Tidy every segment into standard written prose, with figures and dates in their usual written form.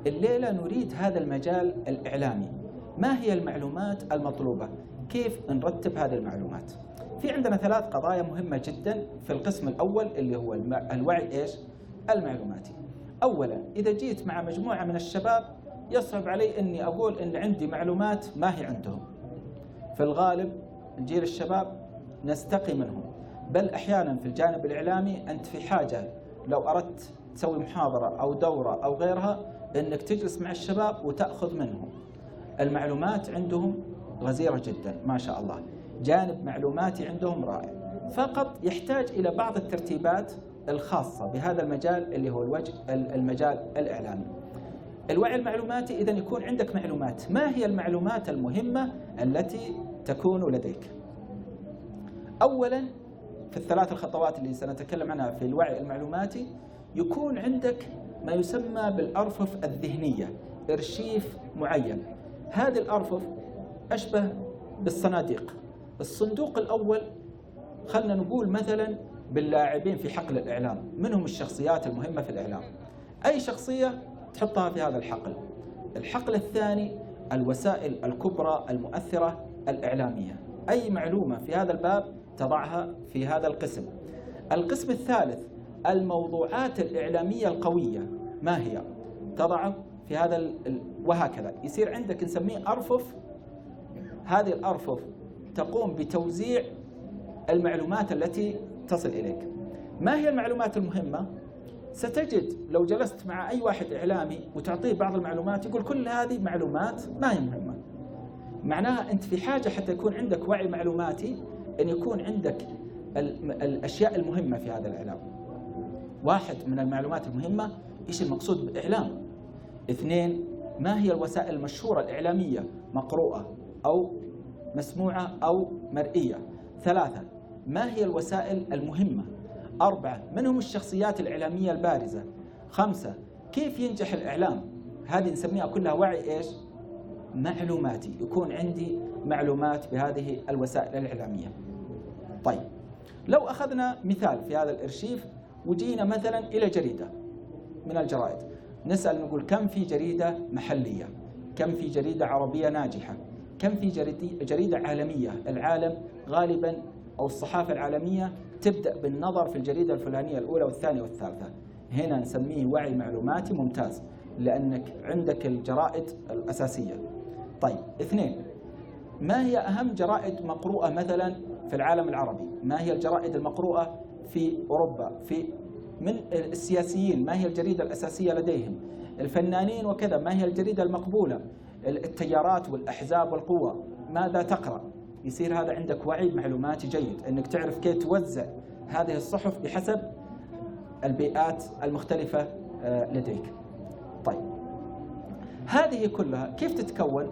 الليلة نريد هذا المجال الإعلامي. ما هي المعلومات المطلوبة؟ كيف نرتب هذه المعلومات؟ في عندنا 3 قضايا مهمة جدا في القسم الأول اللي هو الوعي المعلوماتي. أولا، إذا جيت مع مجموعة من الشباب يصعب علي أني أقول أن عندي معلومات ما هي عندهم. في الغالب جيل الشباب نستقي منهم، بل أحيانا في الجانب الإعلامي أنت في حاجة لو أردت تسوي محاضرة أو دورة أو غيرها أنك تجلس مع الشباب وتأخذ منهم. المعلومات عندهم غزيرة جدا ما شاء الله، جانب معلوماتي عندهم رائع، فقط يحتاج إلى بعض الترتيبات الخاصة بهذا المجال اللي هو المجال الإعلامي. الوعي المعلوماتي إذن يكون عندك معلومات. ما هي المعلومات المهمة التي تكون لديك؟ أولا، في ال3 الخطوات اللي سنتكلم عنها في الوعي المعلوماتي، يكون عندك ما يسمى بالأرفف الذهنية، إرشيف معين. هذه الأرفف أشبه بالصناديق. الصندوق الأول خلنا نقول مثلا باللاعبين في حقل الإعلام، منهم الشخصيات المهمة في الإعلام، أي شخصية تحطها في هذا الحقل. الحقل الثاني الوسائل الكبرى المؤثرة الإعلامية، أي معلومة في هذا الباب تضعها في هذا القسم. القسم الثالث الموضوعات الإعلامية القوية، ما هي؟ تضعه في هذا وهكذا يصير عندك نسميه أرفف. هذه الأرفف تقوم بتوزيع المعلومات التي تصل إليك. ما هي المعلومات المهمة؟ ستجد لو جلست مع أي واحد إعلامي وتعطيه بعض المعلومات يقول كل هذه معلومات ما هي مهمة. معناها أنت في حاجة حتى يكون عندك وعي معلوماتي أن يكون عندك الأشياء المهمة في هذا الإعلام. 1 من المعلومات المهمة إيش المقصود بالإعلام. 2 ما هي الوسائل المشهورة الإعلامية، مقروءة أو مسموعة أو مرئية. 3 ما هي الوسائل المهمة. 4 من هم الشخصيات الإعلامية البارزة. 5 كيف ينجح الإعلام. هذه نسميها كلها وعي معلوماتي، يكون عندي معلومات بهذه الوسائل الإعلامية. طيب، لو أخذنا مثال في هذا الإرشيف وجينا مثلا إلى جريدة من الجرائد، نسأل نقول كم في جريدة محلية، كم في جريدة عربية ناجحة، كم في جريدة عالمية. العالم غالبا أو الصحافة العالمية تبدأ بالنظر في الجريدة الفلانية الأولى والثانية والثالثة. هنا نسميه وعي معلوماتي ممتاز لأنك عندك الجرائد الأساسية. طيب، 2 ما هي أهم جرائد مقروءة مثلا في العالم العربي؟ ما هي الجرائد المقروءة في أوروبا؟ من السياسيين ما هي الجريدة الأساسية لديهم؟ الفنانين وكذا ما هي الجريدة المقبولة؟ التيارات والأحزاب والقوى ماذا تقرأ؟ يصير هذا عندك وعي معلوماتي جيد، أنك تعرف كيف توزع هذه الصحف بحسب البيئات المختلفة لديك. طيب، هذه كلها كيف تتكون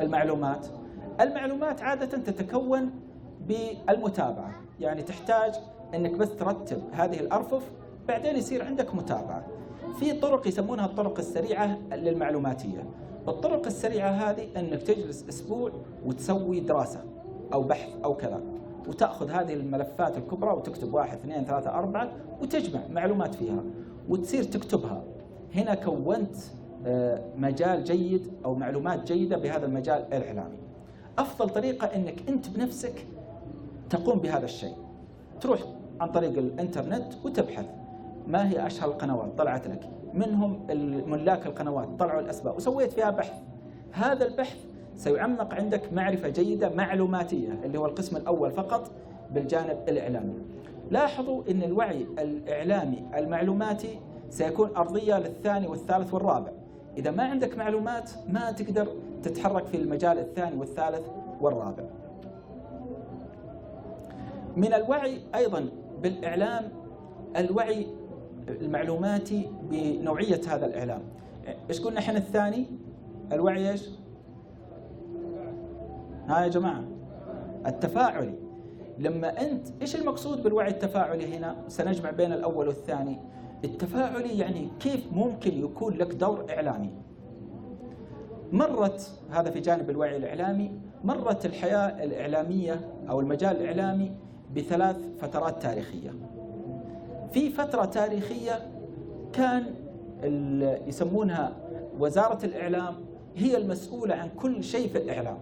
المعلومات؟ المعلومات عادة تتكون بالمتابعة، يعني تحتاج أنك بس ترتب هذه الأرفف بعدين يصير عندك متابعة. في طرق يسمونها الطرق السريعة للمعلوماتية. الطرق السريعة هذه أنك تجلس أسبوع وتسوي دراسة أو بحث أو كذا، وتأخذ هذه الملفات الكبرى وتكتب 1 2 3 4 وتجمع معلومات فيها وتصير تكتبها. هنا كونت مجال جيد أو معلومات جيدة بهذا المجال الإعلامي. أفضل طريقة أنك أنت بنفسك تقوم بهذا الشيء، تروح عن طريق الإنترنت وتبحث ما هي أشهر القنوات طلعت لك، منهم ملاك القنوات طلعوا الأسباب وسويت فيها بحث. هذا البحث سيعمق عندك معرفة جيدة معلوماتية اللي هو القسم الأول فقط بالجانب الإعلامي. لاحظوا أن الوعي الإعلامي المعلوماتي سيكون أرضية للثاني والثالث والرابع. إذا ما عندك معلومات ما تقدر تتحرك في المجال الثاني والثالث والرابع. من الوعي أيضا بالإعلام الوعي المعلوماتي بنوعية هذا الإعلام. إيش قلنا إحنا الثاني؟ الوعي إيش؟ ها يا جماعة، التفاعلي. لما أنت إيش المقصود بالوعي التفاعلي هنا؟ سنجمع بين الأول والثاني. التفاعلي يعني كيف ممكن يكون لك دور إعلامي. مرت هذا في جانب الوعي الإعلامي، مرت الحياة الإعلامية أو المجال الإعلامي ب3 فترات تاريخية. في فترة تاريخية كان يسمونها وزارة الإعلام، هي المسؤولة عن كل شيء في الإعلام،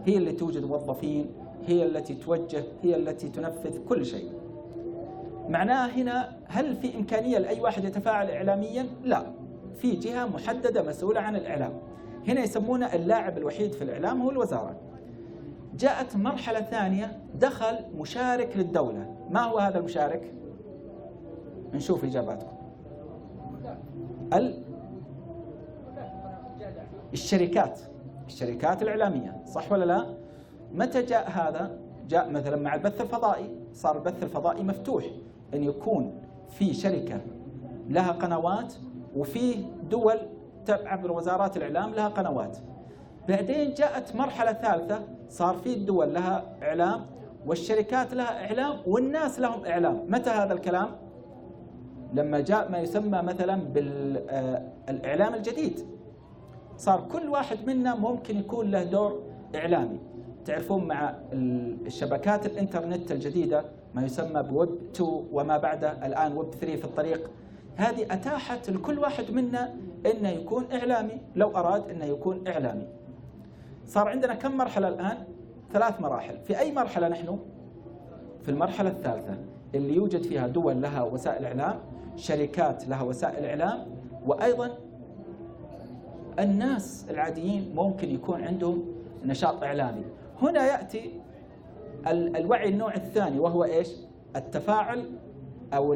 هي اللي توجد موظفين، هي التي توجه، هي التي تنفذ كل شيء. معناه هنا هل في إمكانية لأي واحد يتفاعل إعلاميا؟ لا، في جهة محددة مسؤولة عن الإعلام. هنا يسمونه اللاعب الوحيد في الإعلام هو الوزارة. جاءت مرحلة ثانية، دخل مشارك للدولة. ما هو هذا المشارك؟ نشوف إجاباتكم. الشركات الإعلامية، صح ولا لا؟ متى جاء هذا؟ جاء مثلا مع البث الفضائي، صار البث الفضائي مفتوح، أن يكون في شركة لها قنوات وفي دول عبر وزارات الإعلام لها قنوات. بعدين جاءت مرحلة ثالثة، صار في الدول لها إعلام والشركات لها إعلام والناس لهم إعلام. متى هذا الكلام؟ لما جاء ما يسمى مثلا بالإعلام الجديد، صار كل واحد منا ممكن يكون له دور إعلامي. تعرفون مع الشبكات الإنترنت الجديدة ما يسمى بويب 2 وما بعده الآن ويب 3 في الطريق، هذه أتاحت لكل واحد منا أنه يكون إعلامي لو أراد أنه يكون إعلامي. صار عندنا كم مرحلة الآن؟ 3 مراحل. في أي مرحلة نحن؟ في المرحلة الثالثة اللي يوجد فيها دول لها وسائل إعلام، شركات لها وسائل إعلام، وأيضا الناس العاديين ممكن يكون عندهم نشاط إعلامي. هنا يأتي الوعي النوع الثاني، وهو إيش؟ التفاعل أو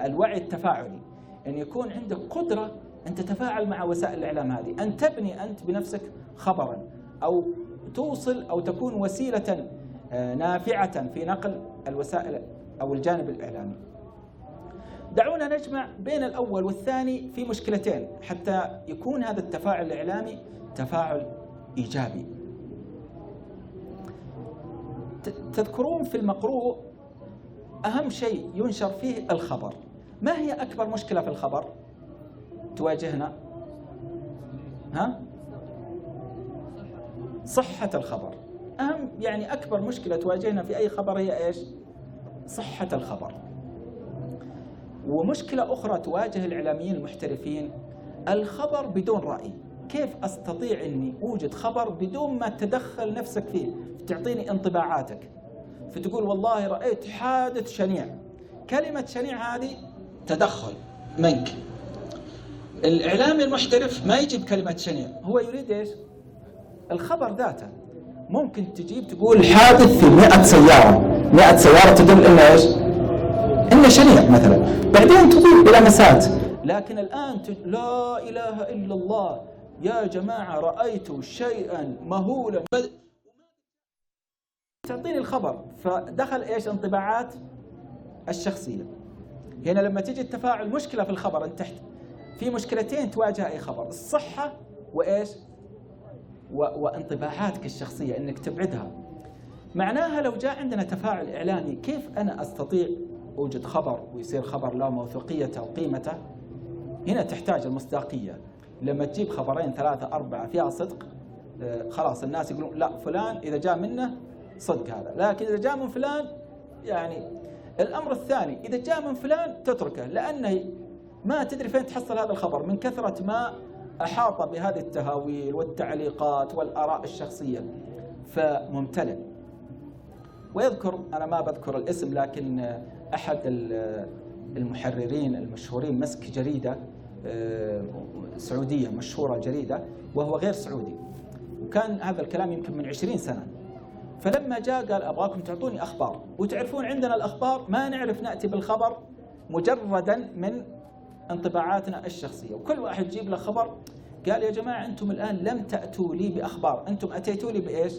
الوعي التفاعلي، أن يكون عندك قدرة أن تتفاعل مع وسائل الإعلام هذه، أن تبني أنت بنفسك خبرا أو توصل أو تكون وسيلة نافعة في نقل الوسائل أو الجانب الإعلامي. دعونا نجمع بين الأول والثاني في مشكلتين حتى يكون هذا التفاعل الإعلامي تفاعل إيجابي. تذكرون في المقروء أهم شيء ينشر فيه الخبر. ما هي أكبر مشكلة في الخبر تواجهنا؟ صحة الخبر. يعني أكبر مشكلة تواجهنا في أي خبر هي إيش؟ صحة الخبر. ومشكلة أخرى تواجه الإعلاميين المحترفين، الخبر بدون رأي. كيف أستطيع أني أوجد خبر بدون ما تدخل نفسك فيه، تعطيني انطباعاتك، فتقول والله رأيت حادث شنيع. كلمة شنيع هذه تدخل منك. الإعلامي المحترف ما يجيب كلمة شنيع، هو يريد إيش؟ الخبر ذاته. ممكن تجيب تقول حادث في 100 سيارة، 100 سيارة تدل إنه إيش؟ إنه شنيع مثلا، بعدين تضيف بلمسات. لكن الآن لا إله إلا الله يا جماعة رأيت شيئا مهولا، تعطيني الخبر، فدخل إيش؟ انطباعات الشخصية. هنا لما تيجي التفاعل مشكلة في الخبر، أنت في مشكلتين تواجه أي خبر، الصحة وإيش؟ وانطباعاتك الشخصية إنك تبعدها. معناها لو جاء عندنا تفاعل إعلامي، كيف أنا أستطيع أوجد خبر ويصير خبر له موثوقيته وقيمته؟ هنا تحتاج المصداقية. لما تجيب خبرين 3 4 فيها صدق، خلاص الناس يقولون لا فلان إذا جاء منه صدق هذا، لكن إذا جاء من فلان يعني. الأمر الثاني، إذا جاء من فلان تتركه، لأنه ما تدري فين تحصل هذا الخبر من كثرة ما أحاط بهذه التهاويل والتعليقات والآراء الشخصية، فممتلئ. ويذكر، أنا ما بذكر الاسم، لكن أحد المحررين المشهورين مسك جريدة سعودية مشهورة جريدة، وهو غير سعودي، وكان هذا الكلام يمكن من 20 سنة. فلما جاء قال أبغاكم تعطوني أخبار، وتعرفون عندنا الأخبار ما نعرف نأتي بالخبر مجردا من انطباعاتنا الشخصية، وكل واحد يجيب له خبر. قال يا جماعة أنتم الآن لم تأتوا لي بأخبار، أنتم أتيتوا لي بإيش؟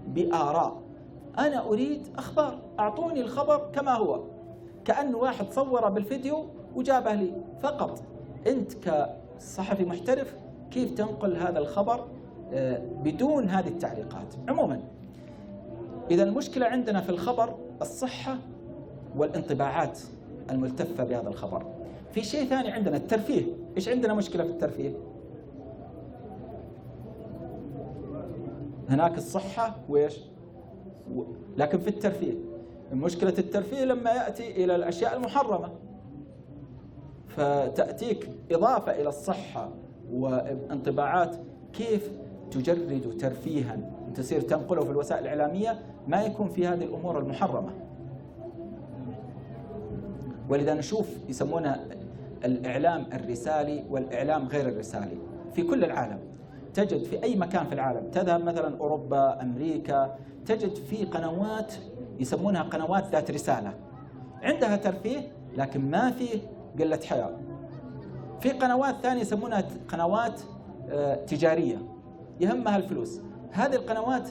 بآراء. أنا أريد أخبار، أعطوني الخبر كما هو، كأنه واحد صوره بالفيديو وجابه لي فقط. أنت كصحفي محترف كيف تنقل هذا الخبر بدون هذه التعليقات؟ عموما إذا المشكلة عندنا في الخبر الصحة والانطباعات الملتفة بهذا الخبر. في شيء ثاني عندنا الترفيه. إيش عندنا مشكلة في الترفيه؟ هناك الصحة وإيش؟ لكن في الترفيه، مشكلة الترفيه لما يأتي إلى الأشياء المحرمة. فتأتيك إضافة إلى الصحة وانطباعات كيف تجرد ترفيها تصير تنقله في الوسائل الإعلامية ما يكون في هذه الأمور المحرمة. ولذا نشوف يسمونه الإعلام الرسالي والإعلام غير الرسالي في كل العالم. تجد في أي مكان في العالم، تذهب مثلا أوروبا، أمريكا، تجد في قنوات يسمونها قنوات ذات رسالة، عندها ترفيه لكن ما فيه قلة حياة. في قنوات ثانية يسمونها قنوات تجارية يهمها الفلوس. هذه القنوات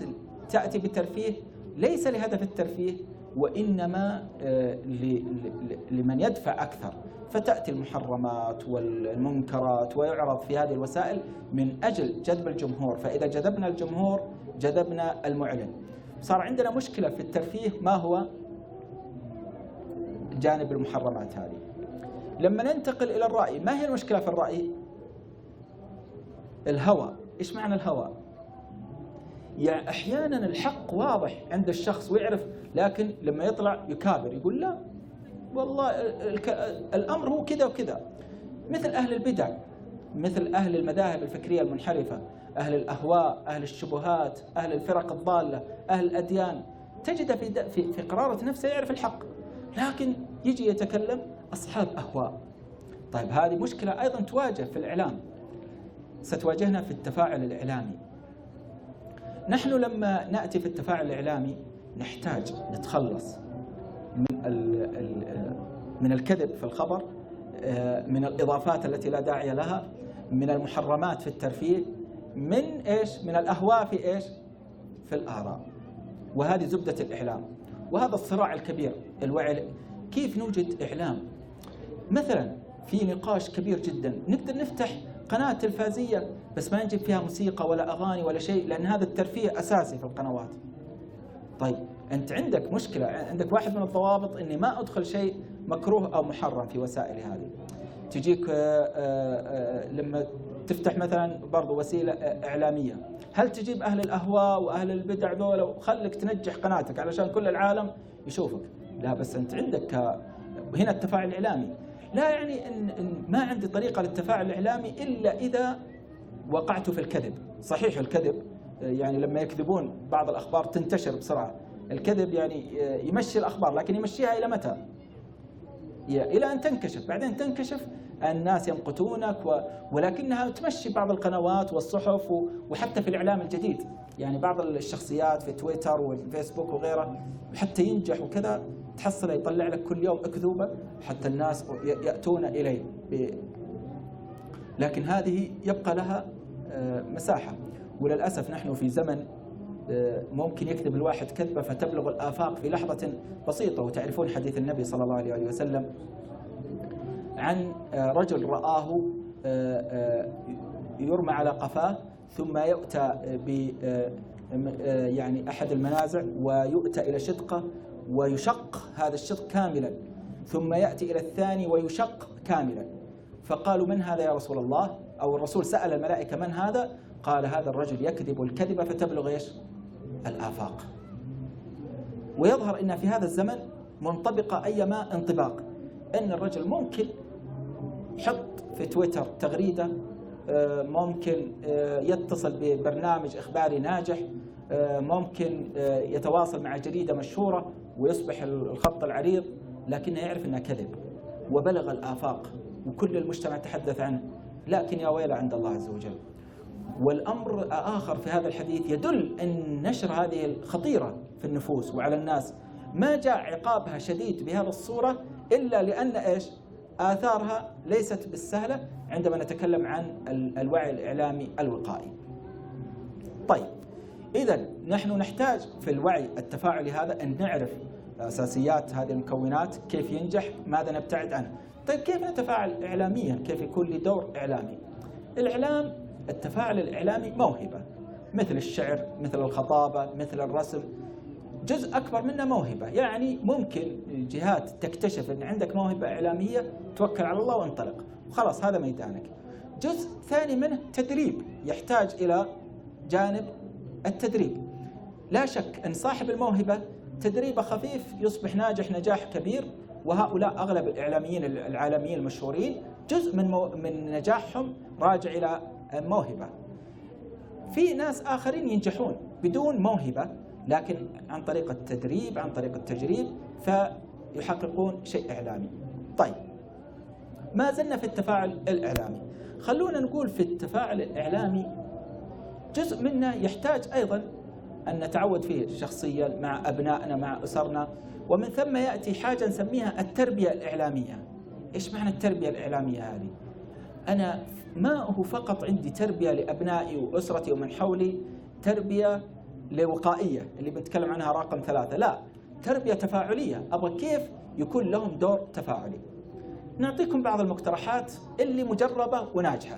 تأتي بترفيه ليس لهدف الترفيه وإنما لمن يدفع أكثر، فتأتي المحرمات والمنكرات ويعرض في هذه الوسائل من أجل جذب الجمهور. فإذا جذبنا الجمهور جذبنا المعلن. صار عندنا مشكلة في الترفيه، ما هو جانب المحرمات هذه. لما ننتقل إلى الرأي، ما هي المشكلة في الرأي؟ الهوى. إيش معنى الهوى؟ يعني أحيانا الحق واضح عند الشخص ويعرف، لكن لما يطلع يكابر يقول لا والله الأمر هو كذا وكذا. مثل أهل البدع، مثل أهل المذاهب الفكرية المنحرفة، أهل الأهواء، أهل الشبهات، أهل الفرق الضالة، أهل الأديان، تجد في قرارة نفسه يعرف الحق، لكن يجي يتكلم أصحاب أهواء. طيب هذه مشكلة أيضا تواجه في الإعلام، ستواجهنا في التفاعل الإعلامي. نحن لما نأتي في التفاعل الإعلامي نحتاج نتخلص من الكذب في الخبر، من الإضافات التي لا داعي لها، من المحرمات في الترفيه، من إيش؟ من الأهواء في إيش؟ في الآراء. وهذه زبدة الإعلام، وهذا الصراع الكبير. الوعي كيف نوجد إعلام؟ مثلا في نقاش كبير جدا، نقدر نفتح قناة تلفزية بس ما نجيب فيها موسيقى ولا أغاني ولا شيء، لأن هذا الترفيه أساسي في القنوات. طيب أنت عندك مشكلة، عندك واحد من الضوابط إني ما أدخل شيء مكروه أو محرم في وسائلي هذه. تجيك لما تفتح مثلا برضو وسيلة إعلامية، هل تجيب أهل الأهواء وأهل البدع ذولا وخلك تنجح قناتك علشان كل العالم يشوفك؟ لا، بس أنت عندك هنا التفاعل الإعلامي. لا يعني إن ما عندي طريقة للتفاعل الإعلامي إلا إذا وقعت في الكذب. صحيح الكذب يعني لما يكذبون بعض الأخبار تنتشر بسرعة. الكذب يعني يمشي الأخبار، لكن يمشيها إلى متى؟ إلى أن تنكشف. بعدين تنكشف الناس يمقتونك ولكنها تمشي بعض القنوات والصحف وحتى في الإعلام الجديد. يعني بعض الشخصيات في تويتر والفيسبوك وغيره حتى ينجح وكذا تحصل يطلع لك كل يوم أكذوبة حتى الناس يأتون إليه. لكن هذه يبقى لها مساحة. وللأسف نحن في زمن ممكن يكذب الواحد كذبة فتبلغ الآفاق في لحظة بسيطة. وتعرفون حديث النبي صلى الله عليه وسلم عن رجل رآه يرمى على قفاه ثم يؤتى يعني أحد المنازع ويؤتى إلى شدقه ويشق هذا الشق كاملا، ثم يأتي إلى الثاني ويشق كاملا. فقالوا من هذا يا رسول الله؟ أو الرسول سأل الملائكة من هذا؟ قال هذا الرجل يكذب الكذبة فتبلغ إيش؟ الآفاق. ويظهر أن في هذا الزمن منطبقة أيما انطباق، أن الرجل ممكن يحط في تويتر تغريدة، ممكن يتصل ببرنامج إخباري ناجح، ممكن يتواصل مع جريدة مشهورة ويصبح الخط العريض، لكنه يعرف أنه كذب وبلغ الآفاق وكل المجتمع تحدث عنه، لكن يا ويل عند الله عز وجل. والأمر آخر في هذا الحديث يدل أن نشر هذه الخطيرة في النفوس وعلى الناس ما جاء عقابها شديد بهذه الصورة إلا لأن إيش؟ آثارها ليست بالسهلة عندما نتكلم عن الوعي الإعلامي الوقائي. طيب إذن نحن نحتاج في الوعي التفاعلي هذا أن نعرف أساسيات هذه المكونات، كيف ينجح، ماذا نبتعد عنه. طيب كيف نتفاعل إعلاميا؟ كيف يكون لي دور إعلامي؟ الإعلام، التفاعل الإعلامي موهبة، مثل الشعر، مثل الخطابة، مثل الرسم، جزء أكبر منه موهبة. يعني ممكن الجهات تكتشف أن عندك موهبة إعلامية، توكل على الله وانطلق وخلاص هذا ميدانك. جزء ثاني منه تدريب، يحتاج إلى جانب التدريب. لا شك أن صاحب الموهبة تدريبه خفيف يصبح ناجح نجاح كبير، وهؤلاء أغلب الإعلاميين العالميين المشهورين جزء من نجاحهم راجع إلى موهبة. في ناس آخرين ينجحون بدون موهبة، لكن عن طريق التدريب، عن طريق التجريب، فيحققون شيء إعلامي. طيب، ما زلنا في التفاعل الإعلامي. خلونا نقول في التفاعل الإعلامي جزء منه يحتاج أيضا أن نتعود فيه شخصيا مع أبنائنا، مع أسرنا، ومن ثم يأتي حاجة نسميها التربية الإعلامية. إيش معنى التربية الإعلامية هذه؟ أنا ما هو فقط عندي تربية لأبنائي وأسرتي ومن حولي تربية لوقائية اللي بنتكلم عنها رقم 3، لا، تربية تفاعلية. أبغى كيف يكون لهم دور تفاعلي. نعطيكم بعض المقترحات اللي مجربة وناجحة.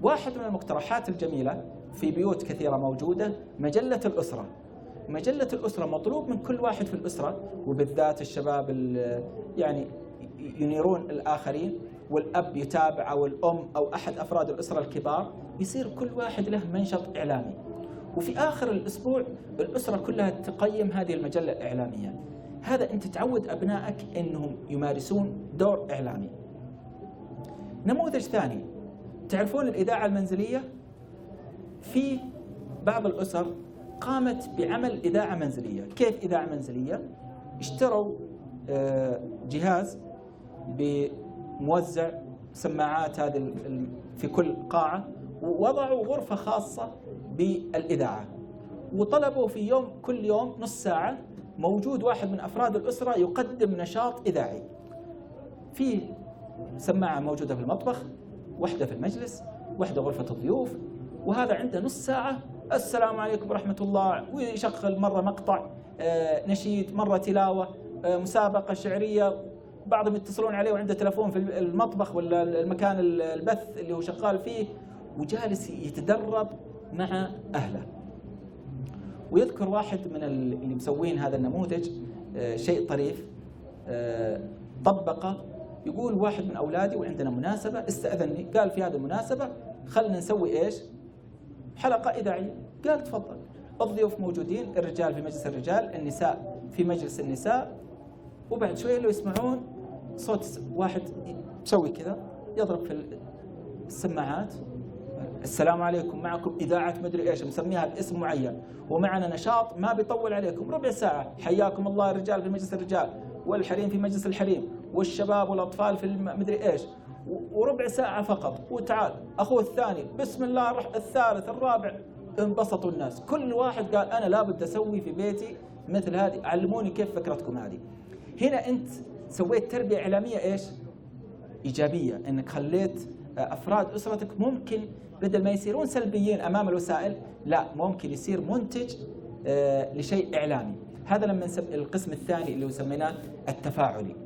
واحد من المقترحات الجميلة في بيوت كثيرة موجودة مجلة الأسرة. مجلة الأسرة مطلوب من كل واحد في الأسرة، وبالذات الشباب يعني ينيرون الآخرين، والأب يتابع أو الأم أو أحد أفراد الأسرة الكبار، يصير كل واحد له منشط إعلامي، وفي آخر الأسبوع الأسرة كلها تقيم هذه المجلة الإعلامية. هذا أنت تعود أبنائك أنهم يمارسون دور إعلامي. نموذج ثاني، تعرفون الإذاعة المنزلية؟ في بعض الأسر قامت بعمل إذاعة منزلية. كيف إذاعة منزلية؟ اشتروا جهاز بموزع سماعات هذه في كل قاعة، ووضعوا غرفة خاصة بالإذاعة، وطلبوا في يوم كل يوم نص ساعة موجود واحد من أفراد الأسرة يقدم نشاط إذاعي. في سماعة موجودة في المطبخ، واحدة في المجلس، واحدة غرفة الضيوف، وهذا عنده نص ساعة السلام عليكم ورحمة الله، ويشغل مرة مقطع نشيد، مرة تلاوة، مسابقة شعرية. بعضهم يتصلون عليه وعنده تلفون في المطبخ ولا المكان البث اللي هو شغال فيه، وجالس يتدرب مع أهله. ويذكر واحد من اللي مسوين هذا النموذج شيء طريف طبقه. يقول واحد من أولادي وعندنا مناسبة استأذنني، قال في هذه المناسبة خلنا نسوي إيش؟ حلقة إذاعية. قال تفضل، الضيوف موجودين، الرجال في مجلس الرجال، النساء في مجلس النساء، وبعد شوية لو يسمعون صوت واحد يسوي كذا، يضرب في السماعات، السلام عليكم، معكم إذاعة مدري إيش، مسميها باسم معين، ومعنا نشاط ما بيطول عليكم، ربع ساعة، حياكم الله الرجال في مجلس الرجال، والحريم في مجلس الحريم، والشباب والأطفال في مدري إيش، وربع ساعة فقط، وتعال أخوه الثاني، بسم الله الثالث الرابع. انبسطوا الناس، كل واحد قال أنا لابد أسوي في بيتي مثل هذه، علموني كيف فكرتكم هذه. هنا أنت سويت تربية إعلامية إيش؟ إيجابية، أنك خليت أفراد أسرتك ممكن بدل ما يصيرون سلبيين أمام الوسائل، لا، ممكن يصير منتج لشيء إعلامي. هذا لما القسم الثاني اللي سميناه التفاعلي،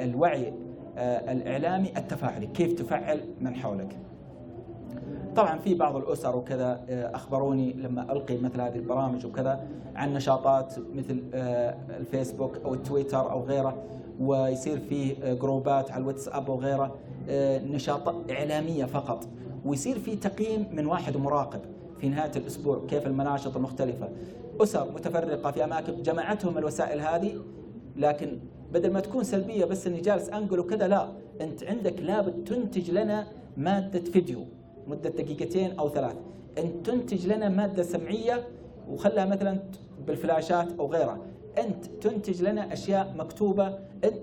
الوعي الإعلامي التفاعلي، كيف تفعل من حولك. طبعا في بعض الأسر وكذا أخبروني لما ألقي مثل هذه البرامج وكذا عن نشاطات مثل الفيسبوك أو التويتر أو غيره، ويصير فيه جروبات على الواتساب وغيره، نشاطات إعلامية فقط، ويصير فيه تقييم من واحد مراقب في نهاية الأسبوع كيف المناشط المختلفة. أسر متفرقة في أماكن جمعتهم الوسائل هذه، لكن بدل ما تكون سلبية بس إني جالس أنقل وكذا، لا، أنت عندك لابد تنتج لنا مادة فيديو مدة دقيقتين أو 3، أنت تنتج لنا مادة سمعية وخلها مثلا بالفلاشات أو غيرها، أنت تنتج لنا أشياء مكتوبة.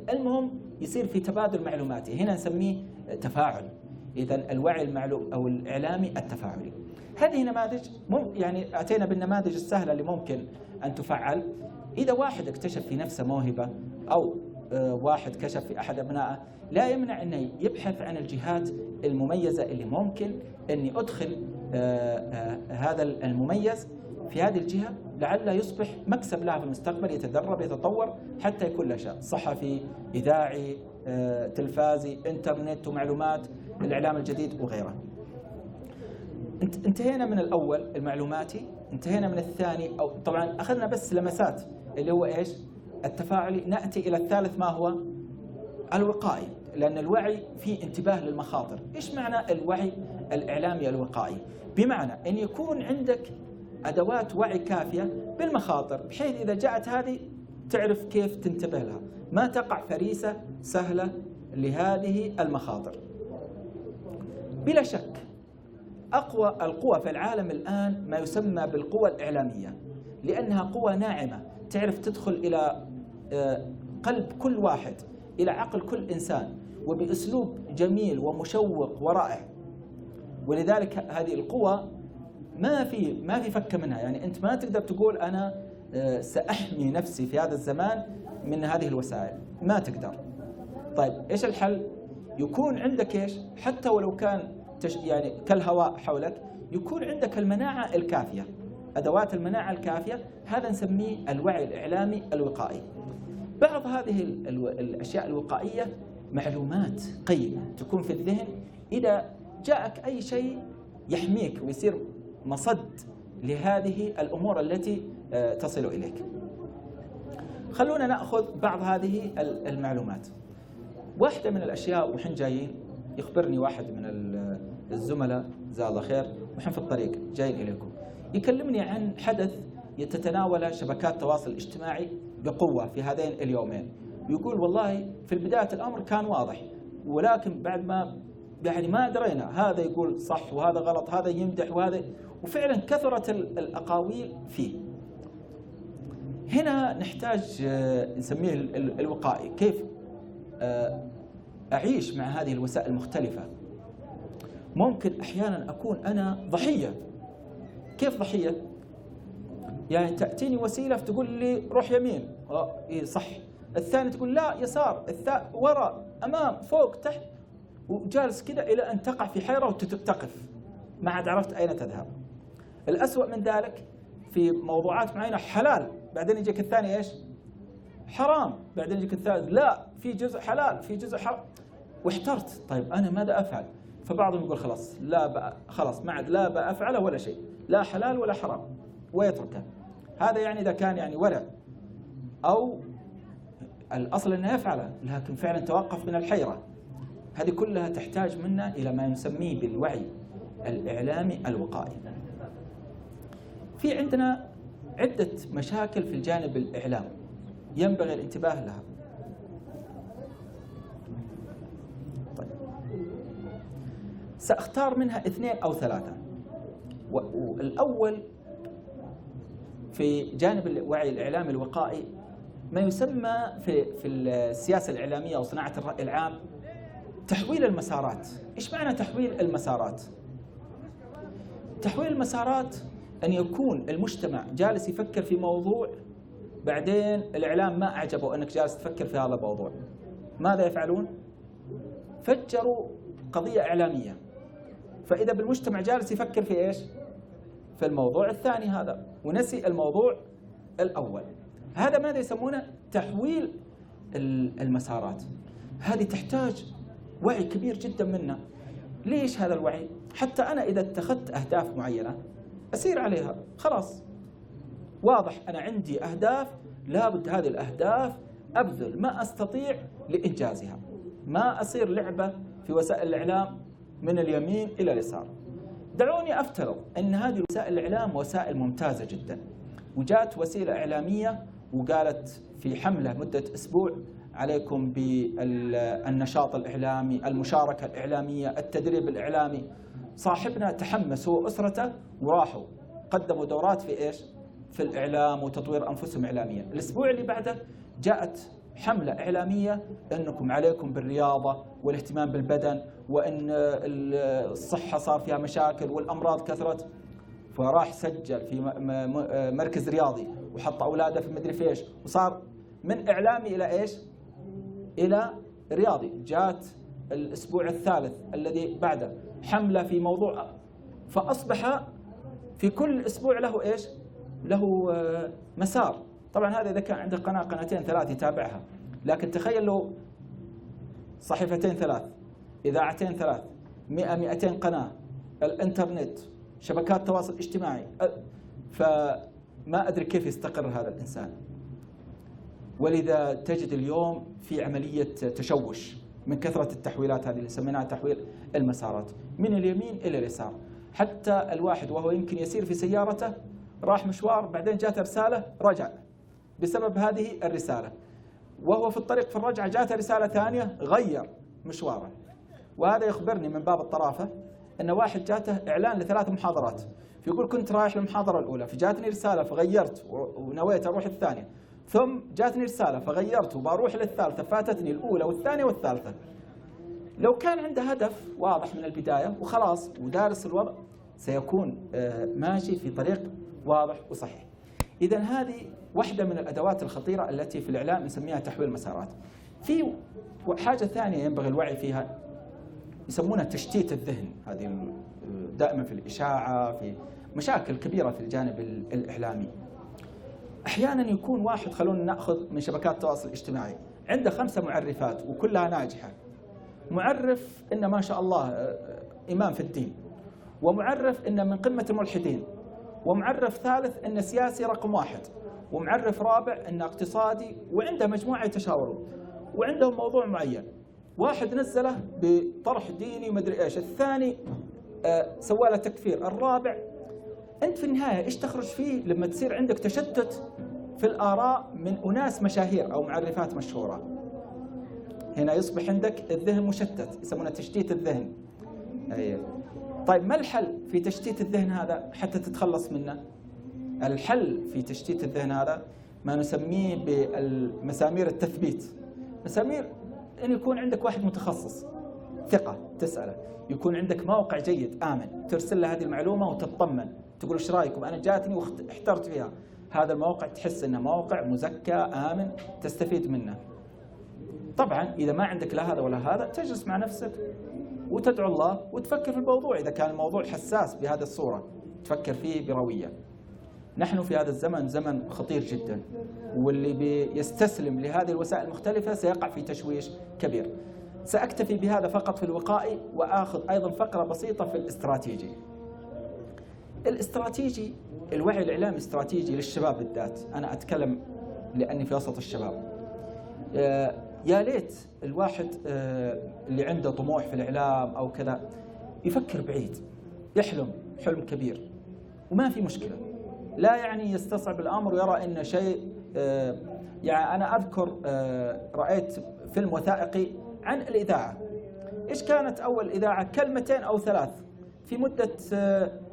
المهم يصير في تبادل معلوماتي، هنا نسميه تفاعل. إذن الوعي أو الإعلامي التفاعلي. هذه نماذج يعني أتينا بالنماذج السهلة اللي ممكن أن تفعل. إذا واحد اكتشف في نفسه موهبة أو واحد كشف في أحد أبنائه، لا يمنع أنه يبحث عن الجهات المميزة اللي ممكن أني أدخل هذا المميز في هذه الجهة، لعله يصبح مكسب له في المستقبل، يتدرب يتطور حتى يكون له شأن صحفي، إذاعي، تلفازي، إنترنت ومعلومات، الإعلام الجديد وغيره. انتهينا من الأول المعلوماتي، انتهينا من الثاني، أو طبعا أخذنا بس لمسات اللي هو إيش؟ التفاعلي. نأتي إلى الثالث، ما هو؟ الوقائي، لأن الوعي فيه انتباه للمخاطر. إيش معنى الوعي الإعلامي الوقائي؟ بمعنى أن يكون عندك أدوات وعي كافية بالمخاطر، بحيث إذا جاءت هذه تعرف كيف تنتبه لها. ما تقع فريسة سهلة لهذه المخاطر. بلا شك أقوى القوى في العالم الآن ما يسمى بالقوى الإعلامية، لأنها قوى ناعمة تعرف تدخل إلى قلب كل واحد، إلى عقل كل إنسان، وبأسلوب جميل ومشوق ورائع. ولذلك هذه القوى ما في فك منها. يعني أنت ما تقدر تقول أنا سأحمي نفسي في هذا الزمان من هذه الوسائل، ما تقدر. طيب إيش الحل؟ يكون عندك إيش؟ حتى ولو كان يعني كالهواء حولك، يكون عندك المناعة الكافية، أدوات المناعة الكافية. هذا نسميه الوعي الإعلامي الوقائي. بعض هذه الأشياء الوقائية معلومات قيمة تكون في الذهن، إذا جاءك أي شيء يحميك ويصير مصد لهذه الأمور التي تصل إليك. خلونا نأخذ بعض هذه المعلومات. واحدة من الأشياء، وحين جايين يخبرني واحد من الزملاء جزاه الله خير، وحين في الطريق جايين إليكم، يكلمني عن حدث يتناوله شبكات التواصل الاجتماعي بقوة في هذين اليومين. يقول والله في بداية الأمر كان واضح، ولكن بعد ما يعني ما درينا، هذا يقول صح وهذا غلط، هذا يمدح وهذا، وفعلا كثرت الأقاويل فيه. هنا نحتاج نسميه الوقائي، كيف أعيش مع هذه الوسائل المختلفة. ممكن أحيانا أكون أنا ضحية. كيف ضحية؟ يعني تأتيني وسيلة فتقول لي روح يمين، إيه صح، الثاني تقول لا يسار، وراء، أمام، فوق، تحت، وجالس كذا إلى أن تقع في حيرة وتقف، ما عاد عرفت أين تذهب. الأسوأ من ذلك في موضوعات معينة حلال، بعدين يجيك الثاني إيش؟ حرام، بعدين يجيك الثالث لا، في جزء حلال في جزء حرام، واحترت. طيب أنا ماذا أفعل؟ فبعضهم يقول خلاص لا بقى، خلاص ما عاد لا بقى أفعله ولا شيء، لا حلال ولا حرام، ويتركه. هذا يعني إذا كان يعني ورع، أو الأصل أنه يفعله لكن فعلا توقف من الحيرة. هذه كلها تحتاج منا إلى ما نسميه بالوعي الإعلامي الوقائي. في عندنا عدة مشاكل في الجانب الإعلام ينبغي الانتباه لها. طيب، سأختار منها 2 أو 3. والأول في جانب الوعي الإعلامي الوقائي ما يسمى في السياسة الإعلامية أو صناعة الرأي العام تحويل المسارات. إيش معنى تحويل المسارات؟ تحويل المسارات أن يكون المجتمع جالس يفكر في موضوع، بعدين الإعلام ما أعجبه أنك جالس تفكر في هذا الموضوع، ماذا يفعلون؟ فجروا قضية إعلامية، فإذا بالمجتمع جالس يفكر في إيش؟ في الموضوع الثاني هذا، ونسي الموضوع الأول. هذا ماذا يسمونه؟ تحويل المسارات. هذه تحتاج وعي كبير جدا منا. ليش هذا الوعي؟ حتى أنا إذا اتخذت أهداف معينة أسير عليها، خلاص واضح أنا عندي أهداف، لابد هذه الأهداف أبذل ما أستطيع لإنجازها، ما أصير لعبة في وسائل الإعلام من اليمين إلى اليسار. دعوني أفترض أن هذه وسائل الإعلام وسائل ممتازة جدا، وجاءت وسيلة إعلامية وقالت في حملة مدة أسبوع عليكم بالنشاط الإعلامي، المشاركة الإعلامية، التدريب الإعلامي. صاحبنا تحمس هو وأسرته وراحوا قدموا دورات في إيش؟ في الإعلام وتطوير أنفسهم إعلاميا. الأسبوع اللي بعده جاءت حملة إعلامية أنكم عليكم بالرياضة والاهتمام بالبدن، وأن الصحة صار فيها مشاكل والأمراض كثرت، فراح سجل في مركز رياضي وحط أولاده في مدري فيش، وصار من إعلامي إلى إيش؟ إلى رياضي. جاءت الأسبوع الثالث الذي بعده حملة في موضوع، فأصبح في كل أسبوع له إيش؟ له مسار. طبعا هذا إذا كان عنده قناة 2 3 يتابعها، لكن تخيل له صحيفتين 3، إذاعتين 3، 100 200 قناة، الإنترنت، شبكات التواصل الاجتماعي، فما أدري كيف يستقر هذا الإنسان. ولذا تجد اليوم في عملية تشوش من كثرة التحويلات هذه اللي سميناها تحويل المسارات من اليمين إلى اليسار. حتى الواحد وهو يمكن يسير في سيارته راح مشوار، بعدين جاءت رسالة رجع بسبب هذه الرسالة. وهو في الطريق في الرجعة جاءته رسالة ثانية غير مشواره. وهذا يخبرني من باب الطرافة أن واحد جاته إعلان ل3 محاضرات، فيقول كنت رايح للمحاضرة الأولى فجاتني رسالة فغيرت ونويت أروح الثانية، ثم جاتني رسالة فغيرت وبروح للثالثة، فاتتني الأولى والثانية والثالثة. لو كان عنده هدف واضح من البداية وخلاص ودارس الوضع سيكون ماشي في طريق واضح وصحيح. إذن هذه واحدة من الأدوات الخطيرة التي في الإعلام نسميها تحويل مسارات. في حاجة ثانية ينبغي الوعي فيها يسمونها تشتيت الذهن، هذه دائما في الإشاعة، في مشاكل كبيرة في الجانب الإعلامي. أحيانا يكون واحد، خلونا نأخذ من شبكات التواصل الاجتماعي، عنده 5 معرفات وكلها ناجحة. معرف إن ما شاء الله إمام في الدين، ومعرف إن من قمة الملحدين، ومعرف ثالث إن سياسي رقم 1، ومعرف رابع إن اقتصادي، وعنده مجموعة يتشاورون وعندهم موضوع معين. واحد نزله بطرح ديني ومدري إيش، الثاني سوى له تكفير، الرابع. أنت في النهاية إيش تخرج فيه لما تصير عندك تشتت في الآراء من أناس مشاهير أو معرفات مشهورة؟ هنا يصبح عندك الذهن مشتت، يسمونه تشتيت الذهن. أيه. طيب ما الحل في تشتيت الذهن هذا حتى تتخلص منه؟ الحل في تشتيت الذهن هذا ما نسميه بالمسامير التثبيت. مسامير أن يكون عندك واحد متخصص ثقة تسأله، يكون عندك موقع جيد آمن ترسل له هذه المعلومة وتطمن، تقول ايش رايكم أنا جاتني واحترت فيها. هذا الموقع تحس أنه موقع مزكى آمن تستفيد منه. طبعا إذا ما عندك لا هذا ولا هذا تجلس مع نفسك وتدعو الله وتفكر في الموضوع. إذا كان الموضوع حساس بهذه الصورة تفكر فيه بروية. نحن في هذا الزمن زمن خطير جدا، واللي بيستسلم لهذه الوسائل المختلفة سيقع في تشويش كبير. سأكتفي بهذا فقط في الوقائي، وآخذ أيضا فقرة بسيطة في الاستراتيجي. الاستراتيجي، الوعي الإعلامي استراتيجي للشباب بالذات. أنا أتكلم لأني في وسط الشباب. يا ليت الواحد اللي عنده طموح في الإعلام أو كذا يفكر بعيد، يحلم حلم كبير وما في مشكلة، لا يعني يستصعب الأمر ويرى إن شيء. يعني أنا أذكر رأيت فيلم وثائقي عن الإذاعة. إيش كانت أول إذاعة؟ 2 أو 3 في مدة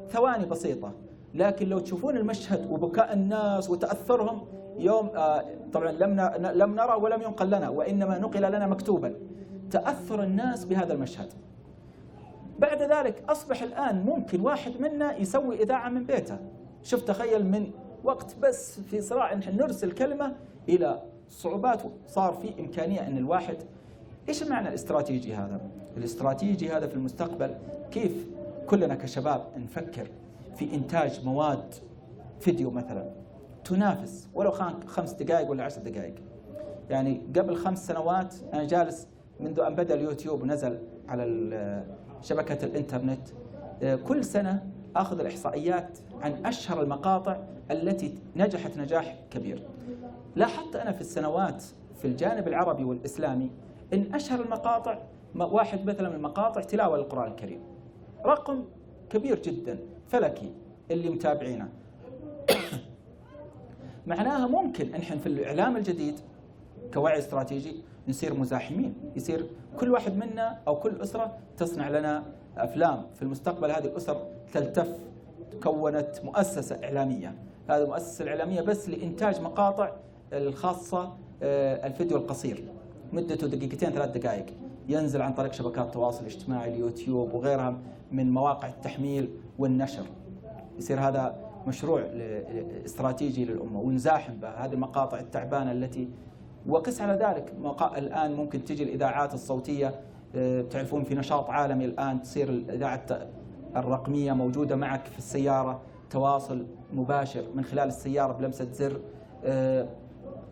ثواني بسيطة، لكن لو تشوفون المشهد وبكاء الناس وتأثرهم يوم طبعا لم نرى ولم ينقل لنا، وإنما نقل لنا مكتوبا تأثر الناس بهذا المشهد. بعد ذلك أصبح الآن ممكن واحد منا يسوي إذاعة من بيته. شوف تخيل من وقت بس في صراع إن نرسل كلمة إلى صعوبات صار في إمكانية أن الواحد. إيش معنى الاستراتيجي هذا؟ الاستراتيجي هذا في المستقبل كيف كلنا كشباب نفكر في إنتاج مواد فيديو مثلا تنافس ولو 5 دقائق ولا 10 دقائق. يعني قبل 5 سنوات أنا جالس منذ أن بدأ اليوتيوب ونزل على شبكة الإنترنت، كل سنة أخذ الإحصائيات عن أشهر المقاطع التي نجحت نجاح كبير. لاحظت أنا في السنوات في الجانب العربي والإسلامي إن أشهر المقاطع واحد مثلا من المقاطع تلاوة القرآن الكريم، رقم كبير جدا فلكي اللي متابعينه. معناها ممكن نحن في الإعلام الجديد كوعي استراتيجي نصير مزاحمين، يصير كل واحد منا أو كل أسرة تصنع لنا أفلام. في المستقبل هذه الأسر تلتف، كونت مؤسسة إعلامية. هذه المؤسسة الإعلامية بس لإنتاج مقاطع الخاصة الفيديو القصير مدته 2 3 دقائق، ينزل عن طريق شبكات التواصل الاجتماعي اليوتيوب وغيرها من مواقع التحميل والنشر. يصير هذا مشروع استراتيجي للأمة ونزاحم بهذه المقاطع التعبانة التي. وقس على ذلك الآن ممكن تجي الإذاعات الصوتية، تعرفون في نشاط عالمي الآن تصير الإذاعة الرقمية موجودة معك في السيارة، تواصل مباشر من خلال السيارة بلمسة زر.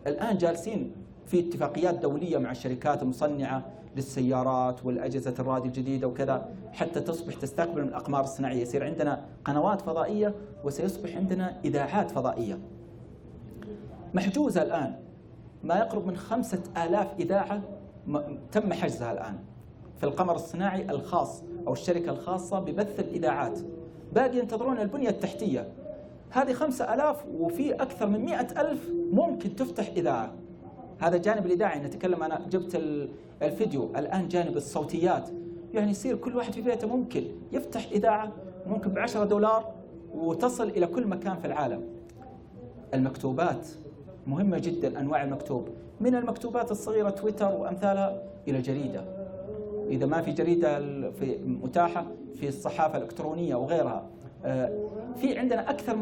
الآن جالسين في اتفاقيات دولية مع الشركات المصنعة للسيارات والأجهزة الراديو الجديدة وكذا حتى تصبح تستقبل من الأقمار الصناعية. يصير عندنا قنوات فضائية وسيصبح عندنا إذاعات فضائية محجوزة. الآن ما يقرب من 5000 إذاعة تم حجزها الآن في القمر الصناعي الخاص أو الشركة الخاصة ببث الإذاعات. باقي ينتظرون البنية التحتية. هذه 5000 وفي أكثر من 100,000 ممكن تفتح إذاعة. هذا الجانب الإذاعي نتكلم. أنا جبت الفيديو، الآن جانب الصوتيات، يعني يصير كل واحد في بيته ممكن يفتح إذاعة ممكن ب$10 وتصل إلى كل مكان في العالم. المكتوبات مهمة جدا، أنواع المكتوب، من المكتوبات الصغيرة تويتر وأمثالها إلى جريدة، إذا ما في جريدة متاحة في الصحافة الإلكترونية وغيرها. في عندنا أكثر